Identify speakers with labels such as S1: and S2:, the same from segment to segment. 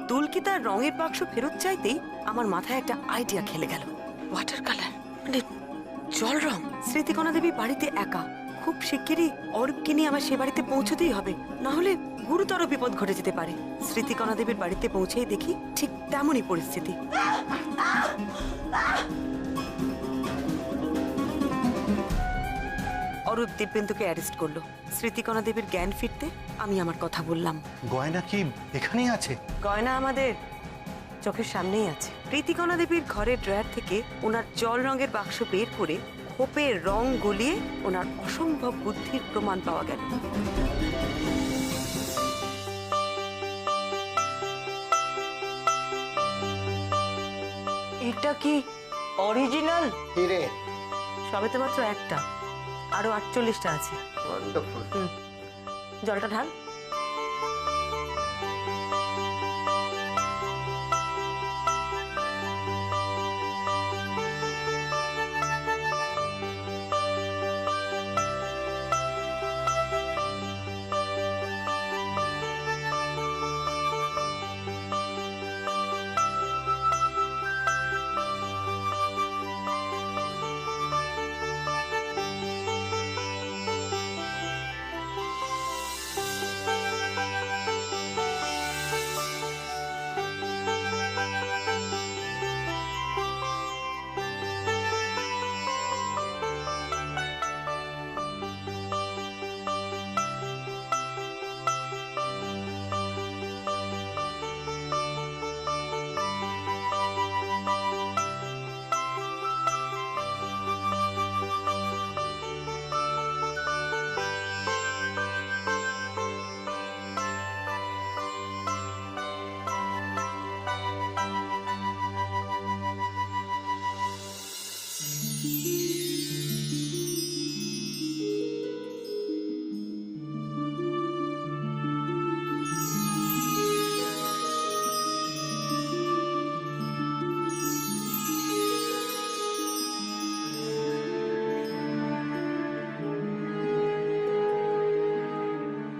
S1: তুলকি তার রঙের বাক্স ফেরত চাইতেই আমার মাথায় একটা আইডিয়া খেলে গেল। ওয়াটার কালার মানে জল রং। স্মৃতিকণা দেবী বাড়িতে একা, খুব শিগগিরই অরূপকে নিয়ে আমার সে বাড়িতে পৌঁছতেই হবে, না হলে গুরুতর বিপদ ঘটে যেতে পারে। স্মৃতিকণা দেবীর বাড়িতে পৌঁছেই দেখি ঠিক তেমনই পরিস্থিতি। অরূপ দিব্যেন্দুকে অ্যারেস্ট করলো। স্মৃতিকণা দেবীর জ্ঞান ফিরতে আমি আমার কথা বললাম।
S2: গয়না কি এখানেই আছে?
S1: গয়না আমাদের চোখের সামনেই আছে। প্রীতিকণা দেবীর ঘরের ড্রয়ার থেকে ওনার জল রঙের বাক্স বের করে খোপের রং গলিয়ে ওনার অসম্ভব বুদ্ধির প্রমাণ পাওয়া গেল। এটা কি অরিজিনাল
S2: হিরে?
S1: সবে তো মাত্র একটা, আরো 48টা আছে। জলটা ঢাল।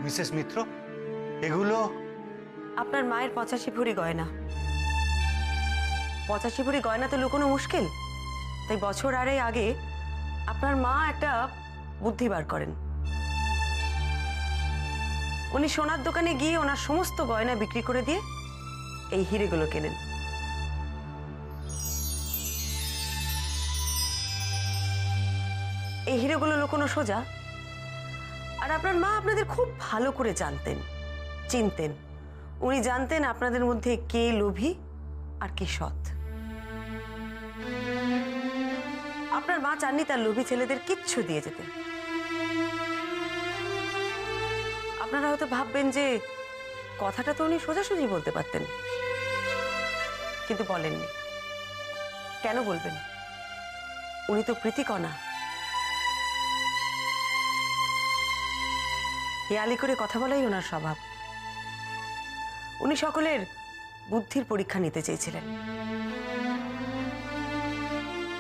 S2: মিসেস মিত্র, এগুলো
S1: আপনার মায়ের 85 ভরি গয়না। 85 ভরি গয়না তো লুকোনো মুশকিল, তাই বছর আড়াই আগে আপনার মা একটা বুদ্ধি বার করেন। উনি সোনার দোকানে গিয়ে ওনার সমস্ত গয়না বিক্রি করে দিয়ে এই হিরেগুলো কেনেন। এই হিরেগুলো লুকোনো সোজা, আর আপনার মা আপনাদের খুব ভালো করে জানতেন, চিনতেন। উনি জানতেন আপনাদের মধ্যে কে লোভী আর কে সৎ। আপনার মা চাননি তার লোভী ছেলেদের কিচ্ছু দিয়ে যেতে। আপনারা হয়তো ভাববেন যে কথাটা তো উনি সোজাসুজি বলতে পারতেন, কিন্তু বলেননি। কেন বলবেন? উনি তো প্রীতিকণা। হেয়ালি করে কথা বলাই ওনার স্বভাব। উনি সকলের বুদ্ধির পরীক্ষা নিতে চেয়েছিলেন।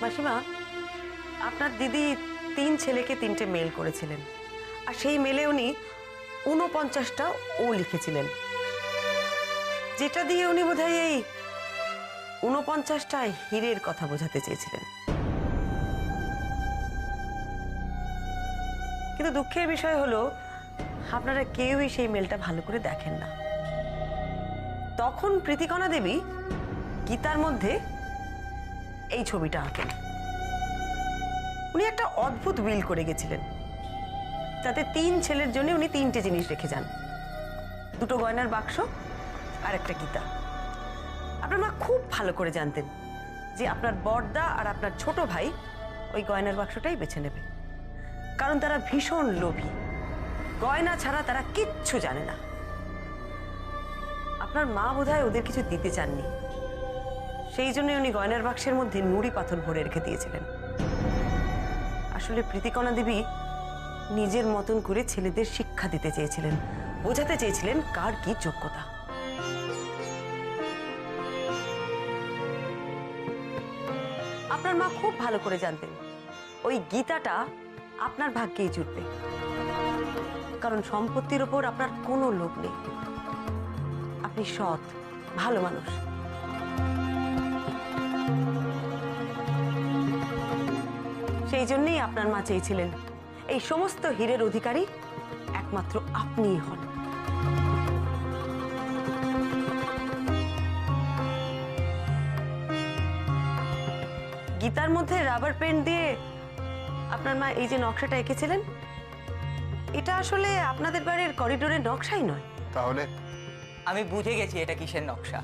S1: মাসিমা, আপনার দিদি 3 ছেলেকে 3টে মেল করেছিলেন, আর সেই মেলে উনি 49টা ও লিখেছিলেন, যেটা দিয়ে উনি বোধহয় এই 49টা হীরের কথা বোঝাতে চেয়েছিলেন। কিন্তু দুঃখের বিষয় হলো আপনারা কেউই সেই মেলটা ভালো করে দেখেন না। তখন প্রীতিকণা দেবী গীতার মধ্যে এই ছবিটা আঁকেন। উনি একটা অদ্ভুত উইল করে গেছিলেন, তাতে 3 ছেলের জন্য উনি 3টে জিনিস রেখে যান, 2টো গয়নার বাক্স আর একটা গীতা। আপনার মা খুব ভালো করে জানতেন যে আপনার বড়দা আর আপনার ছোট ভাই ওই গয়নার বাক্সটাই বেছে নেবে, কারণ তারা ভীষণ লোভী। গয়না ছাড়া তারা কিচ্ছু জানে না। আপনার মা বোধহয় ওদের কিছু দিতে চাননি, সেই জন্য উনি গয়নার বাক্সের মধ্যে নুড়ি পাথর ভরে রেখে দিয়েছিলেন। আসলে প্রীতিকণা দেবী নিজের মতন করে ছেলেদের শিক্ষা দিতে চেয়েছিলেন, বোঝাতে চেয়েছিলেন কার কি যোগ্যতা। আপনার মা খুব ভালো করে জানতেন ওই গীতাটা আপনার ভাগ্যেই জুটবে, কারণ সম্পত্তির ওপর আপনার কোনো লোভ নেই। আপনি সৎ, ভালো মানুষ। সেই জন্যই আপনার মা চেয়েছিলেন এই সমস্ত হীরের অধিকারী একমাত্র আপনিই হন। গীতার মধ্যে রাবার পেন দিয়ে আপনার মা এই যে নকশাটা এঁকেছিলেন, এটা আসলে আপনাদের বাড়ির করিডোরের নকশাই নয়।
S2: তাহলে
S3: আমি বুঝে গেছি এটা কিসের নকশা।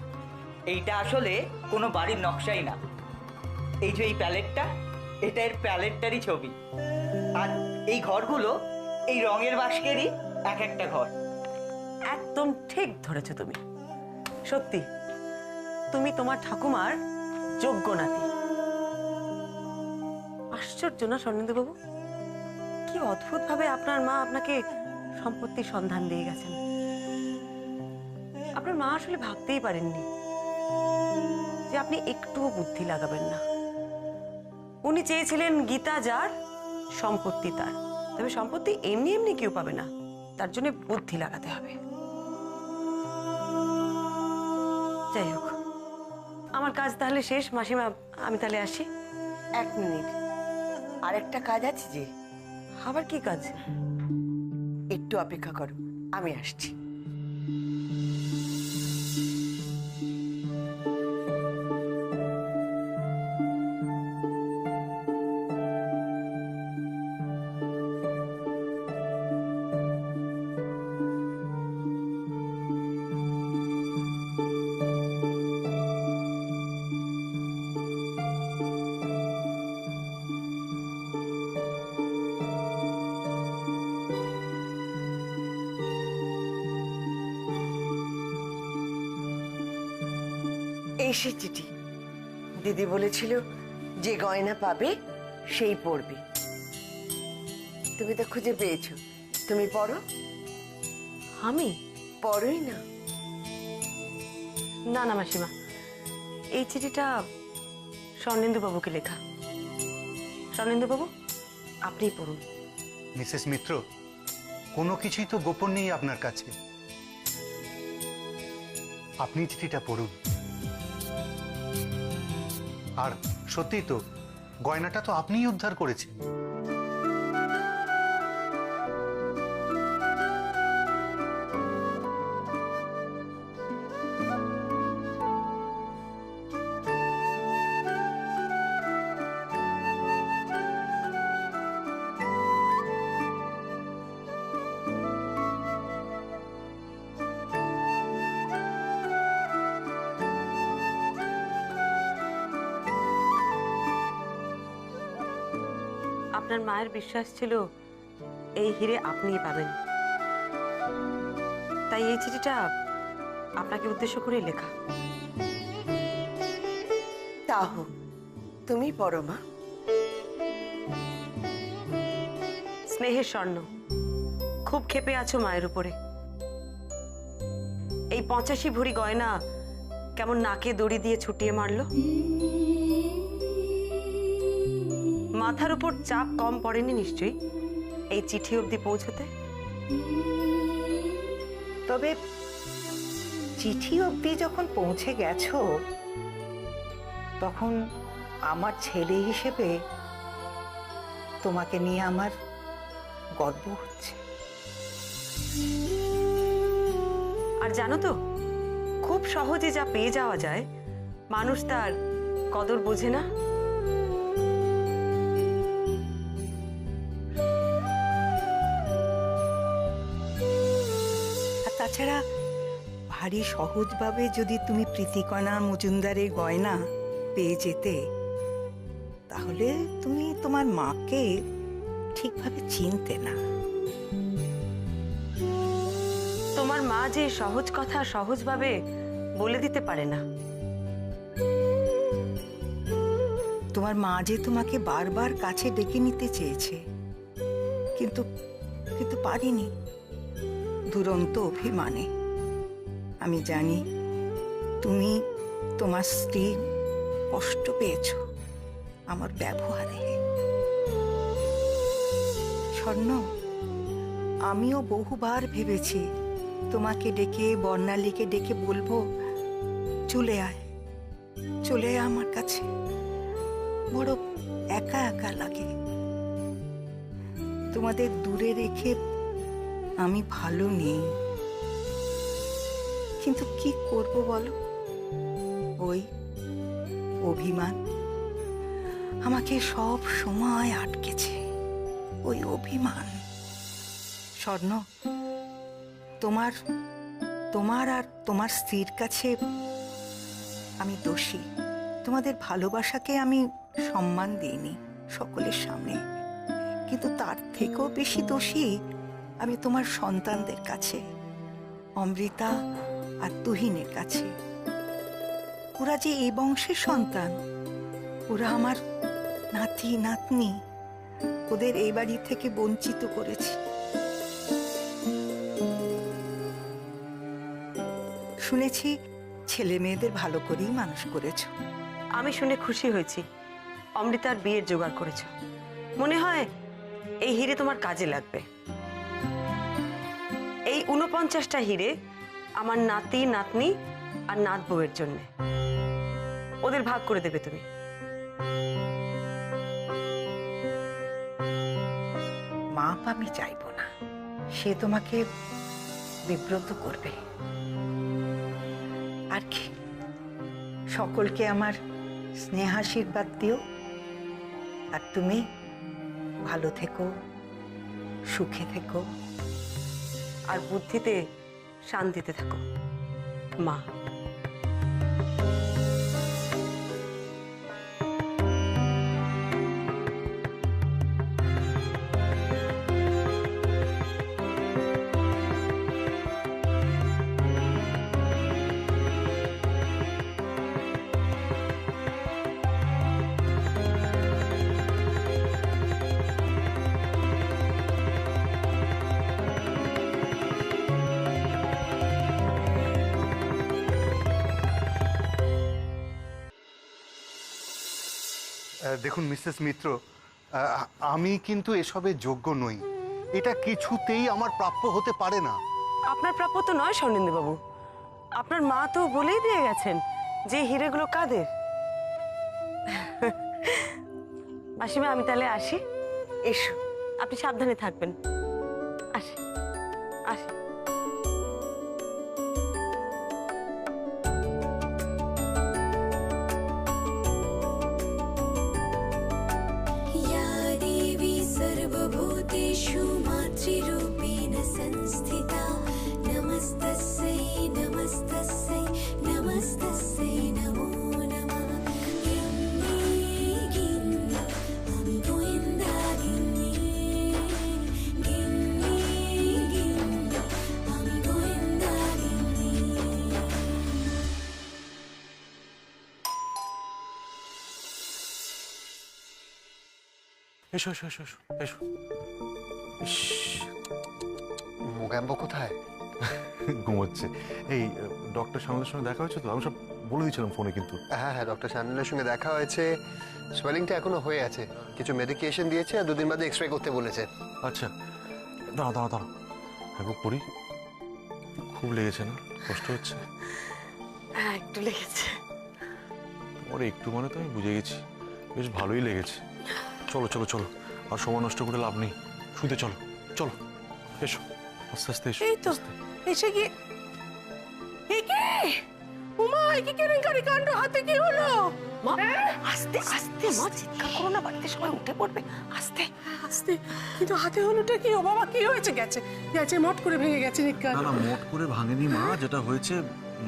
S3: এইটা আসলে কোনো বাড়ির নকশাই না। এই যে এই প্যালেটটা, এটা এর প্যালেটটারই ছবি। আর এই ঘরগুলো এই রঙের বাস্কেরই এক একটা ঘর।
S1: একদম ঠিক ধরেছো তুমি। সত্যি তুমি তোমার ঠাকুমার যোগ্য নাতি। আশ্চর্য না স্বর্ণেন্দু বাবু, কি অদ্ভুত ভাবে আপনার মা আপনাকে সম্পত্তির সন্ধান দিয়ে গেছেন। আপনার মা আসলে ভাবতেই পারেননি যে আপনি একটুও বুদ্ধি লাগাবেন না। উনি চেয়েছিলেন গীতা যার, সম্পত্তি তার। তবে সম্পত্তি এমনি এমনি কেউ পাবে না, তার জন্য বুদ্ধি লাগাতে হবে। যাই হোক, আমার কাজ তাহলে শেষ। মাসিমা, আমি তাহলে আসি।
S4: 1 মিনিট, আরেকটা কাজ আছে যে।
S1: আবার কি কাজ?
S4: একটু অপেক্ষা করো, আমি আসছি। এই সে চিঠি। দিদি বলেছিল যে গয়না পাবে সেই পড়বে। তুমি তো খুঁজে পেয়েছো, তুমি পড়ো।
S1: আমি?
S4: পড়োই না।
S1: না না মাসিমা, এই চিঠিটা স্বর্ণেন্দু বাবুকে লেখা। স্বর্ণেন্দু বাবু, আপনিই পড়ুন।
S2: মিসেস মিত্র, কোনো কিছুই তো গোপন নেই আপনার কাছে। আপনি চিঠিটা পড়ুন। আর সত্যি তো, গয়নাটা তো আপনিই উদ্ধার করেছেন।
S1: আপনার মায়ের বিশ্বাস ছিল এই হিরে আপনিই পাবেন, তাই এই চিঠিটা আপনাকে উদ্দেশ্য করেই লেখা।
S4: তা হোক, তুমি পড়ো মা।
S1: স্নেহের স্বর্ণ, খুব ক্ষেপে আছো মায়ের উপরে। এই 85 ভরি গয়না কেমন নাকে দড়ি দিয়ে ছুটিয়ে মারলো। মাথার উপর চাপ কম পড়েনি নিশ্চয়ই এই চিঠি অবধি পৌঁছতে।
S5: তবে চিঠি অবধি যখন পৌঁছে গেছো, তখন আমার ছেলে হিসেবে তোমাকে নিয়ে আমার গর্ব হচ্ছে।
S1: আর জানো তো, খুব সহজে যা পেয়ে যাওয়া যায় মানুষ তার কদর বোঝে না।
S5: আর তাছাড়া ভারী সহজভাবে যদি তুমি প্রীতিকণা মজুমদারের গয়না পেয়ে যেতে, তাহলে তুমি তোমার মাকে ঠিকভাবে চিনতে না।
S1: তোমার মা যে সহজ কথা সহজভাবে বলে দিতে পারে না।
S5: তোমার মা যে তোমাকে বারবার কাছে ডেকে নিতে চেয়েছে, কিন্তু কিন্তু পারিনি, দুরন্ত অভিমানে। আমি জানি তুমি তোমার স্ত্রী কষ্ট পেয়েছো আমার ব্যবহারে। স্বর্ণ, আমিও বহুবার ভেবেছি তোমাকে ডেকে, বর্ণালীকে ডেকে বলবো চলে আয়, চলে আয় আমার কাছে। বড় একা একা লাগে। তোমাদের দূরে রেখে আমি ভালো নেই, কিন্তু কি করব বলো? ওই অভিমান আমাকে সব সময় আটকেছে, ওই অভিমান। স্বর্ণ, তোমার তোমার আর তোমার স্ত্রীর কাছে আমি দোষী। তোমাদের ভালোবাসাকে আমি সম্মান দিইনি সকলের সামনে, কিন্তু তার থেকেও বেশি দোষী আমি তোমার সন্তানদের কাছে, অমৃতা আর তুহিনের কাছে। ওরা যে এই বংশের সন্তান, ওরা আমার নাতি নাতনি, ওদের এই বাড়ি থেকে বঞ্চিত করেছি। শুনেছি ছেলে মেয়েদের ভালো করেই মানুষ করেছ।
S1: আমি শুনে খুশি হয়েছি অমৃতার বিয়ের জোগাড় করেছ। মনে হয় এই হিরে তোমার কাজে লাগবে। এই ৪৯টা হিরে আমার নাতি নাতনি আর নাত বউয়ের জন্য। ওদের ভাগ করে দেবে তুমি।
S5: মাপ আমি চাইব না, সে তোমাকে বিব্রত করবে। আর কি, সকলকে আমার স্নেহাশীর্বাদ দিও। আর তুমি ভালো থেকো, সুখে থেকো,
S1: আর বুদ্ধিতে শান্তিতে থাকো মা।
S2: দেখুন মিসেস মিত্র, আমি কিন্তু এসবের যোগ্য নই। এটা কিছুতেই আমার প্রাপ্য হতে পারে না।
S1: আপনার প্রাপ্য তো নয় স্বর্ণেন্দু বাবু। আপনার মা তো বলেই দিয়ে গেছেন যে হিরেগুলো কাদের। মাসিমা, আমি তাহলে আসি।
S4: এসো।
S1: আপনি সাবধানে থাকবেন। আসি আসি।
S6: या देवी सर्वभूतेषु मातृरूपेण संस्थिता नमस्तस्यै नमस्तस्यै नमस्तस्यै नमो नमः। गिन्नी गिन्नी আমি গোয়েন্দা গিন্নি, गिन्नी गिन्नी আমি গোয়েন্দা গিন্নি।
S7: এসো এসো এসো এসো এসো। ইস,
S8: মোগাম্বো কোথায়?
S7: ঘুমোচ্ছে। এই ডক্টর সামলের সঙ্গে দেখা হয়েছে তো? আমি সব বলে দিয়েছিলাম ফোনে কিন্তু।
S8: হ্যাঁ হ্যাঁ, ডক্টর সান্যালের সঙ্গে দেখা হয়েছে। সোয়েলিংটা এখনো হয়ে আছে, কিছু মেডিকেশন দিয়েছে আর 2 দিন বাদে এক্সরে করতে বলেছে।
S7: আচ্ছা, দাঁড়া দাঁড়া দাঁড়া, একবার পড়ি। খুব লেগেছে না? কষ্ট হচ্ছে?
S1: হ্যাঁ, একটু লেগেছে।
S7: তোমার একটু মানে তো আমি বুঝে গেছি, বেশ ভালোই লেগেছে। চলো চলো চলো, আর সময় নষ্ট করে লাভ নেই, শুতে চলো চলো। এসো আস্তে আস্তে এসো।
S9: এই তো
S7: আস্তে।
S9: এসে গিয়ে একে উমা, কি কেলেঙ্কারি কাণ্ড! হাতে কি হলো?
S1: মা, আস্তে আস্তে মা, চিৎকার করো না, বাড়িতে সবাই উঠে পড়বে। আস্তে
S9: আস্তে। কিন্তু হাতে হলোটা কি? ও বাবা, কি হয়েছে? গেছে গেছে মট করে ভেঙে গেছে নিকাল।
S7: না না, মোট করে ভাঙেনি মা, যেটা হয়েছে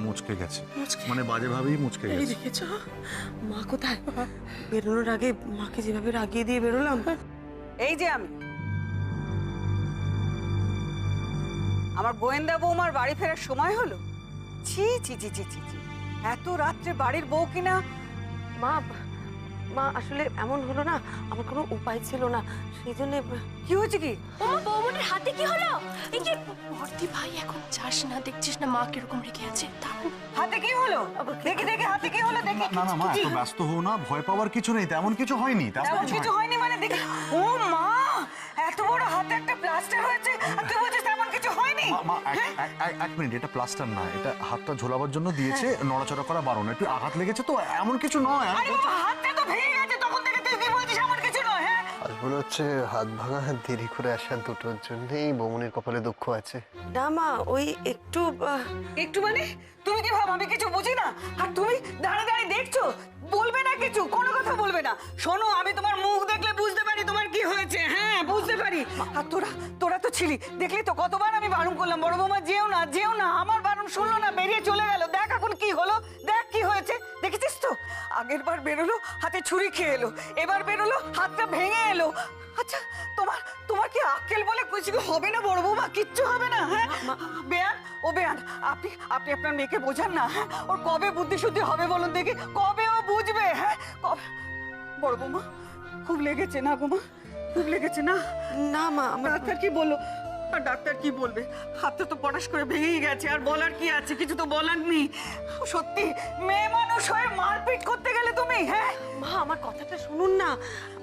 S7: মুচকে গেছে,
S9: মুচকে?
S7: মানে বাজে ভাবেই মুচকে
S9: এই
S7: গেছে।
S9: দেখেছো?
S1: মা কোথায়? বেরোনোর আগে মাকে যেভাবে রাগিয়ে দিয়ে বেরোলাম।
S10: এই যে আমি, আমার গোয়েন্দা বৌমার বাড়ি ফেরার সময় হলো। ছি ছি ছি ছি ছি ছি, এত রাত্রে বাড়ির বউ কিনা।
S1: মা, মা আসলে এমন হলো না, আমার কোনো উপায় ছিল না, সেই জন্য।
S10: কি হয়েছে কি?
S6: ও বৌমনের হাতে কি হলো? এই যে ভর্তি ভাই, এখন যাস না, দেখছিস না মা কিরকম রেখে আছে।
S10: হাতে কি হলো? দেখে দেখে হাতে কি হলো দেখে।
S7: না না মা, এত ব্যস্ত হও না, ভয় পাওয়ার কিছু নেই, তেমন কিছু হয়নি।
S10: তেমন কিছু হয়নি মানে দেখে। ও মা, এত বড় হাতে একটা প্লাস্টার হয়েছে আর তুই বলছিস তেমন কিছু হয়নি?
S7: মা এক মিনিট, এটা প্লাস্টার না, এটা হাতটা ঝোলাবার জন্য দিয়েছে, নড়াচড়া করা বারণ, একটু আঘাত লেগেছে তো, এমন কিছু নয়।
S10: আরে বাবা, হাতটা তো ভেঙে গেছে তখন থেকে, তুই কি বলছিস এমন কিছু নয়? হ্যাঁ,
S8: আজ মনে হচ্ছে হাত ভাঙা দেরি করে আসার দুটোর জন্যই বৌমনির কপালে দুঃখ আছে।
S1: না মা, ওই একটু
S10: একটু মানে তুমি কি ভাব আমি কিছু বুঝি না? আর তুমি দাঁড়িয়ে দাঁড়িয়ে দেখছো, বলবে না কিছু, কোনো কথা বলবে না। শোনো, আমি তোমার মুখ দেখলে বুঝতে পারি তোমার কি হয়েছে। হ্যাঁ, বুঝতে পারি। আর তোরা তো ছিলি, দেখলি তো কতবার আমি বারণ করলাম, বড় বৌমা যেও না যেও না, আমার বারণ শুনলো না, বেরিয়ে চলে গেল। দেখ এখন কি হলো, দেখ কি হয়েছে, দেখেছিস তো? আগের বার বেরোলো হাতে ছুরি খেয়ে এলো, এবার বেরোলো হাতটা ভেঙে এলো। আচ্ছা, তোমার কি আক্কেল বলে কিছু হবে না বড় বৌমা? কিচ্ছু হবে না? হ্যাঁ বেয়ান, ও বেয়ান, আপনি আপনার মেয়েকে বোঝান না। হ্যাঁ, ওর কবে বুদ্ধি শুদ্ধি হবে বলুন দেখি, কবে ও বুঝবে? হ্যাঁ, কবে? বড় বৌমা খুব লেগেছে না গো মা? খুব লেগেছে না?
S1: না মা,
S10: ডাক্তার কি বললো? আর ডাক্তার কি বলবে? হাতটা তো পটাশ করে ভেঙেই গেছে, আর বলার কি আছে? কিছু তো বলার নেই। সত্যি মেয়ে মানুষ হয়ে মারপিট করতে গেলে তুমি? হ্যাঁ
S1: মা, আমার কথাটা শুনুন না।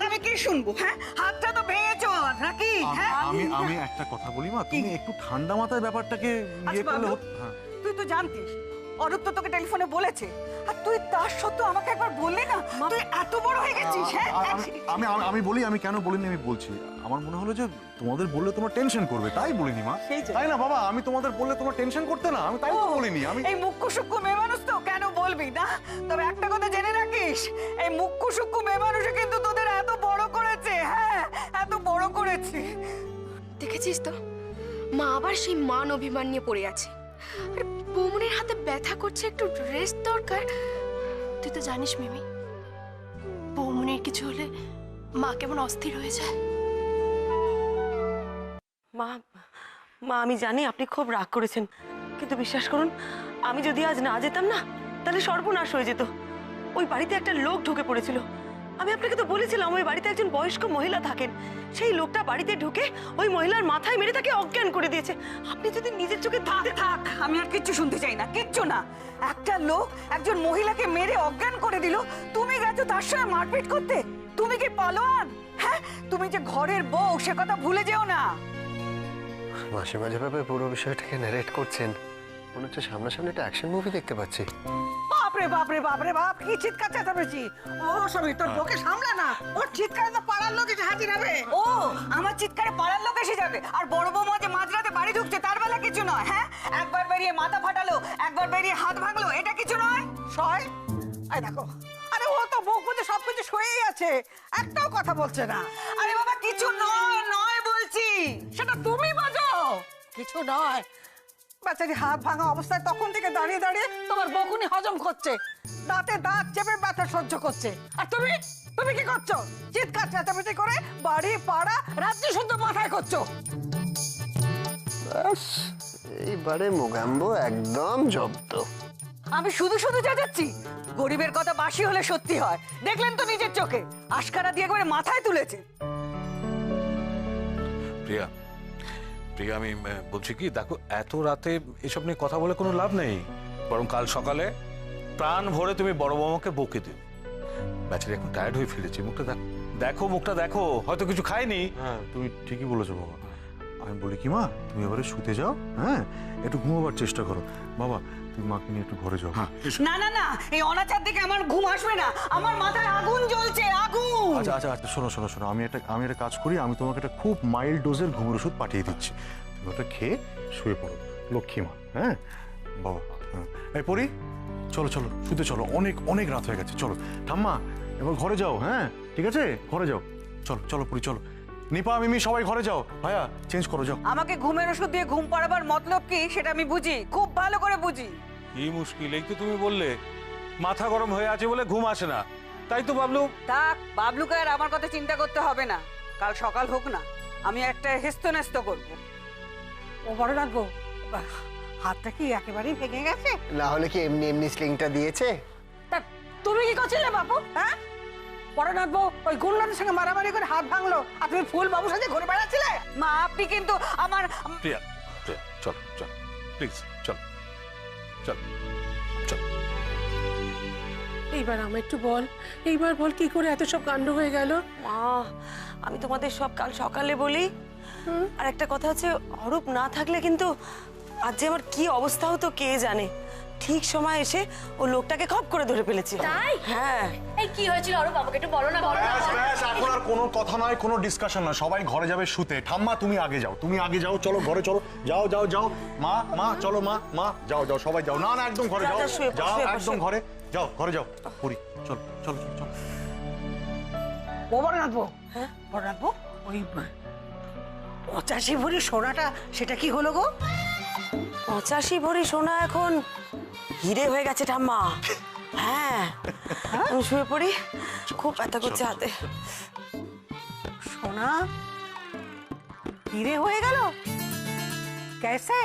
S10: আমি কি শুনবো? হ্যাঁ, হাতটা তো ভেঙেছো নাকি? হ্যাঁ,
S7: আমি একটা কথা বলি মা, তুমি একটু ঠান্ডা মাথায় ব্যাপারটাকে ইয়ে করলে হতো। হ্যাঁ,
S10: তুই তো জানতিস, অরূপ তো তোকে টেলিফোনে বলেছে, আর তুই তার সত্ত্বেও আমাকে একবার বললি না? তুই এত বড় হয়ে গেছিস। হ্যাঁ,
S7: আমি বলি, আমি কেন বলিনি আমি বলছি। আমার মনে হলো যে তোমাদের বললে তোমার টেনশন করবে, তাই বলিনি মা। তাই না বাবা, আমি তোমাদের বললে তোমার টেনশন করতে না, আমি তাই তো বলিনি। আমি
S10: এই মুখ্য সূক্ষ্ম মেয়ে মানুষ তো, কেন বলবি না? তবে একটা কথা জেনে রাখিস, এই মুখ্য সূক্ষ্ম মেয়ে মানুষে কিন্তু তোদের এত বড় করেছে। হ্যাঁ, এত বড় করেছে।
S6: দেখেছিস তো, মা আবার সেই মান অভিমান নিয়ে পড়ে আছে। আর বৌমনের হাতে ব্যথা করছে, একটু রেস্ট দরকার। তুই তো জানিস মিমি, বৌমনের কিছু হলে মা কেমন অস্থির হয়ে যায়।
S1: মা, আমি জানি আপনি খুব রাগ করেছেন, কিন্তু বিশ্বাস করুন, আমি যদি আজ না যেতাম না, তাহলে সর্বনাশ হয়ে যেত। ওই বাড়িতে একটা লোক ঢুকে পড়েছিল। আমি আপনাকে তো বলেছিলাম ওই বাড়িতে একজন বয়স্ক মহিলা থাকেন। সেই লোকটা বাড়িতে ঢুকে ওই মহিলার মাথায় মেরে তাকে অজ্ঞান করে দিয়েছে। আপনি যদি নিজের চোখে
S10: থাক, আমি আর কিচ্ছু শুনতে চাই না, কিচ্ছু না। একটা লোক একজন মহিলাকে মেরে অজ্ঞান করে দিল, তুমি গেছো তার সঙ্গে মারপিট করতে? তুমি কি পালোয়ান? হ্যাঁ, তুমি যে ঘরের বউ সে কথা ভুলে যেও না।
S8: মাসিমা যেভাবে পুরো বিষয়টাকে ন্যারেট করছেন, মনে হচ্ছে সামনাসামনি একটা অ্যাকশন মুভি দেখতে পাচ্ছি।
S9: বাপরে বাপরে বাপরে বাপ, কি চিৎকার চেঁচামেচি! ও সবই তোর বউকে সামলা না, ওর চিৎকারে তো পাড়ার লোক এসে হাজির হবে।
S10: ও, আমার চিৎকারে পাড়ার লোক এসে যাবে? আর বড় বৌমা যে মাঝরাতে বাড়ি ঢুকছে তার বেলা কিছু নয়? হ্যাঁ, একবার বেরিয়ে মাথা ফাটালো, একবার বেরিয়ে হাত ভাঙলো, এটা কিছু নয়?
S9: সয়, এই দেখো, আরে ও তো বউ বুঝে সবকিছু সয়েই আছে, একটাও কথা বলছে না।
S10: আরে বাবা, কিছু নয় নয় বলছি।
S9: সেটা তুমি বোঝো, কিছু নয়। বেচারি হাত ভাঙা অবস্থায় তখন থেকে দাঁড়িয়ে দাঁড়িয়ে তোমার বকুনি হজম করছে, দাঁতে দাঁত চেপে ব্যথা সহ্য করছে। আর তুমি কি করছো? চিৎকার চেঁচামেচি করে বাড়ি পাড়া রাত্রি শুদ্ধ মাথায় করছো।
S8: ব্যাস, এইবারে মোগাম্বো একদম জব্দ।
S10: আমি শুধু শুধু যাচ্ছি? গরিবের কথা বাসি হলে সত্যি হয়, দেখলেন তো নিজের চোখে, আশকারা দিয়ে একবারে মাথায় তুলেছে।
S11: প্রিয়া, আমি বলছি কি, দেখো এত রাতে এসব নিয়ে কথা বলে কোনো লাভ নেই, বরং কাল সকালে প্রাণ ভরে তুমি বড় বৌমাকে বকে দিও। বেচারি এখন টায়ার্ড হয়ে ফিরেছে, মুখটা দেখো, হয়তো কিছু খায়নি।
S7: হ্যাঁ, তুমি ঠিকই বলেছো বাবা। আমি বলি কি মা, তুমি এবারে শুতে যাও, হ্যাঁ, একটু ঘুমাবার চেষ্টা করো। বাবা, তুমি মাকে নিয়ে একটু ঘরে যাও।
S10: না না না, এই অনাচার দিকে আমার ঘুম আসবে না, আমার মাথায় আগুন জ্বলছে, আগুন।
S7: আচ্ছা, শোনো, আমি একটা কাজ করি, আমি তোমাকে একটা খুব মাইল্ড ডোজের ঘুমের ওষুধ পাঠিয়ে দিচ্ছি, তুমি ওটা খেয়ে শুয়ে পড়ো, লক্ষ্মী মা। হ্যাঁ বাবা, হ্যাঁ। এই পরি, চলো শুতে চলো, অনেক রাত হয়ে গেছে। চলো ঠাম্মা, এবার ঘরে যাও। হ্যাঁ, ঠিক আছে, ঘরে যাও। চলো পরি, চলো। নিপা, মিমি, সবাই ঘরে যাও। ভাইয়া, চেঞ্জ করো, যাও।
S10: আমাকে ঘুমের ওষুধ দিয়ে ঘুম পাড়াবার মতলব কি সেটা আমি বুঝি, খুব ভালো করে বুঝি।
S11: কি মুশকিল, এই তো তুমি বললে মাথা গরম হয়ে আছে বলে ঘুম আসে না, তাই তো ভাবলু।
S10: থাক, বাবলুকে আর আমার কথা চিন্তা করতে হবে না, কাল সকাল হোক না, আমি একটা হেস্তনেস্ত করবো।
S9: ও বড় রাখবো, হাতটা কি একেবারেই ভেঙে গেছে?
S8: না হলে কি এমনি স্লিংটা দিয়েছে?
S9: তা তুমি কি করছিলে বাবু? হ্যাঁ, বড় নাথবো ওই গুন্ডাদের সঙ্গে মারামারি করে হাত ভাঙলো, আর তুমি ফুল বাবুর সাথে ঘুরে বেড়াচ্ছিলে?
S10: মা, আপনি কিন্তু আমার...
S11: প্রিয়া, চল প্লিজ, চল।
S12: এইবার আমার একটু বল, এইবার বল কি করে এত সব কাণ্ড হয়ে গেল?
S1: মা, আমি তোমাদের সব কাল সকালে বলি। আর একটা কথা হচ্ছে, অরূপ না থাকলে কিন্তু আজ যে আমার কি অবস্থা হতো কে জানে। ঠিক সময় এসে ও লোকটাকে খপ করে ধরে ফেলেছে।
S6: তাই?
S1: হ্যাঁ।
S6: এই কি হয়েছিল অরূপ, আমাকে একটু বলো না, বলো না।
S7: এখন আর কোনো কথা নয়, কোনো ডিসকাশন নয়, সবাই ঘরে যাবে শুতে। ঠাম্মা তুমি আগে যাও, তুমি আগে যাও, চলো ঘরে চলো, যাও যাও যাও। মা মা চলো, মা মা যাও যাও, সবাই যাও। না না একদম ঘরে যাও, যাও একদম ঘরে যাও, ঘরে যাও। পুরি চলো চলো চলো চলো।
S9: ও বড় রাখবো, হ্যাঁ বড় রাখবো। ওই 85 ভরি সোনাটা সেটা কি হলো গো?
S1: 85 ভরি সোনা এখন হিরে হয়ে গেছে ঠাম্মা। হ্যাঁ, আমি শুয়ে পড়ি, খুব ব্যথা করছে হাতে।
S9: সোনা হিরে হয়ে গেল? कैसे?